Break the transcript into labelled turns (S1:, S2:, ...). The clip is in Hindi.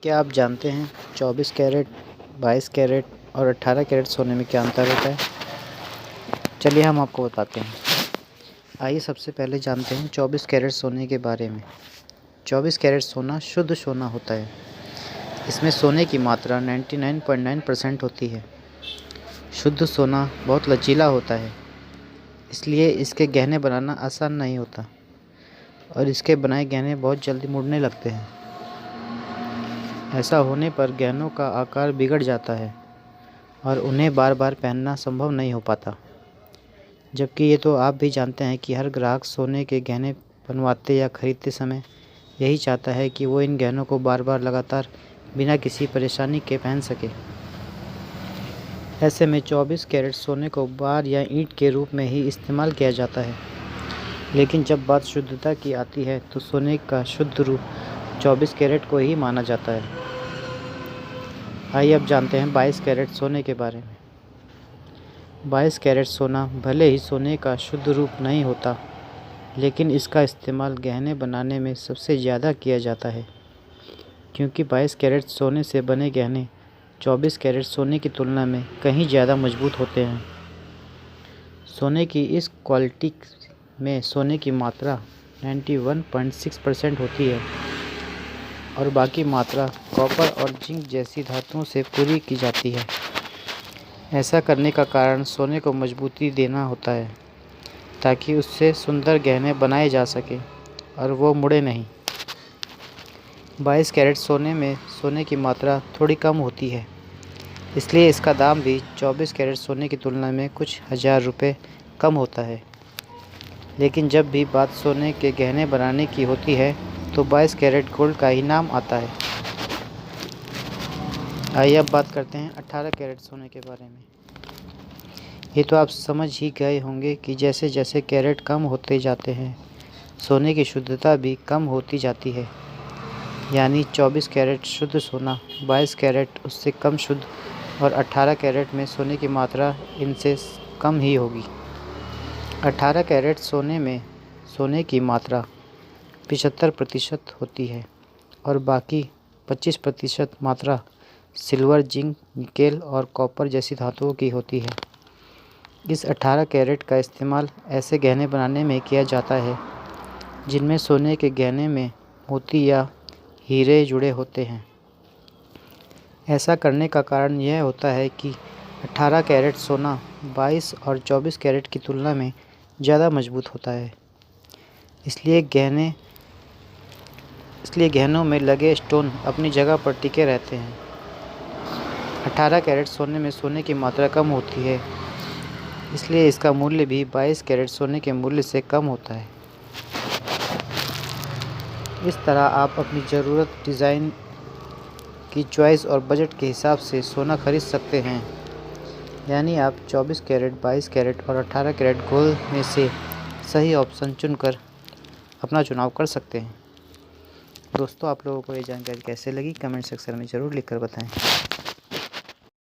S1: क्या आप जानते हैं 24 कैरेट, 22 कैरेट और 18 कैरेट सोने में क्या अंतर होता है? चलिए हम आपको बताते हैं। आइए सबसे पहले जानते हैं 24 कैरेट सोने के बारे में। 24 कैरेट सोना शुद्ध सोना होता है। इसमें सोने की मात्रा 99.9% होती है। शुद्ध सोना बहुत लचीला होता है, इसलिए इसके गहने बनाना आसान नहीं होता और इसके बनाए गहने बहुत जल्दी मुड़ने लगते हैं। ऐसा होने पर गहनों का आकार बिगड़ जाता है और उन्हें बार बार पहनना संभव नहीं हो पाता। जबकि ये तो आप भी जानते हैं कि हर ग्राहक सोने के गहने बनवाते या खरीदते समय यही चाहता है कि वो इन गहनों को बार बार लगातार बिना किसी परेशानी के पहन सके। ऐसे में 24 कैरेट सोने को बार या ईंट के रूप में ही इस्तेमाल किया जाता है। लेकिन जब बात शुद्धता की आती है तो सोने का शुद्ध रूप 24 कैरेट को ही माना जाता है। आइए अब जानते हैं 22 कैरेट सोने के बारे में। 22 कैरेट सोना भले ही सोने का शुद्ध रूप नहीं होता, लेकिन इसका इस्तेमाल गहने बनाने में सबसे ज़्यादा किया जाता है, क्योंकि 22 कैरेट सोने से बने गहने 24 कैरेट सोने की तुलना में कहीं ज़्यादा मजबूत होते हैं। सोने की इस क्वालिटी में सोने की मात्रा 91.6% होती है और बाकी मात्रा कॉपर और जिंक जैसी धातुओं से पूरी की जाती है। ऐसा करने का कारण सोने को मजबूती देना होता है, ताकि उससे सुंदर गहने बनाए जा सके और वो मुड़े नहीं। 22 कैरेट सोने में सोने की मात्रा थोड़ी कम होती है, इसलिए इसका दाम भी 24 कैरेट सोने की तुलना में कुछ हज़ार रुपये कम होता है। लेकिन जब भी बात सोने के गहने बनाने की होती है तो 22 कैरेट गोल्ड का ही नाम आता है। आइए अब बात करते हैं 18 कैरेट सोने के बारे में। ये तो आप समझ ही गए होंगे कि जैसे जैसे कैरेट कम होते जाते हैं, सोने की शुद्धता भी कम होती जाती है। यानी 24 कैरेट शुद्ध सोना, 22 कैरेट उससे कम शुद्ध और 18 कैरेट में सोने की मात्रा इनसे कम ही होगी। 18 कैरेट सोने में सोने की मात्रा 75% होती है और बाकी 25% मात्रा सिल्वर, जिंक, निकेल और कॉपर जैसी धातुओं की होती है। इस 18 कैरेट का इस्तेमाल ऐसे गहने बनाने में किया जाता है जिनमें सोने के गहने में मोती या हीरे जुड़े होते हैं। ऐसा करने का कारण यह होता है कि 18 कैरेट सोना 22 और 24 कैरेट की तुलना में ज़्यादा मजबूत होता है। इसलिए गहनों में लगे स्टोन अपनी जगह पर टिके रहते हैं। 18 कैरेट सोने में सोने की मात्रा कम होती है, इसलिए इसका मूल्य भी 22 कैरेट सोने के मूल्य से कम होता है। इस तरह आप अपनी ज़रूरत, डिज़ाइन की चॉइस और बजट के हिसाब से सोना खरीद सकते हैं। यानी आप 24 कैरेट, 22 कैरेट और 18 कैरेट गोल्ड में से सही ऑप्शन चुनकर अपना चुनाव कर सकते हैं। दोस्तों, आप लोगों को ये जानकारी कैसे लगी कमेंट सेक्शन में ज़रूर लिखकर बताएं।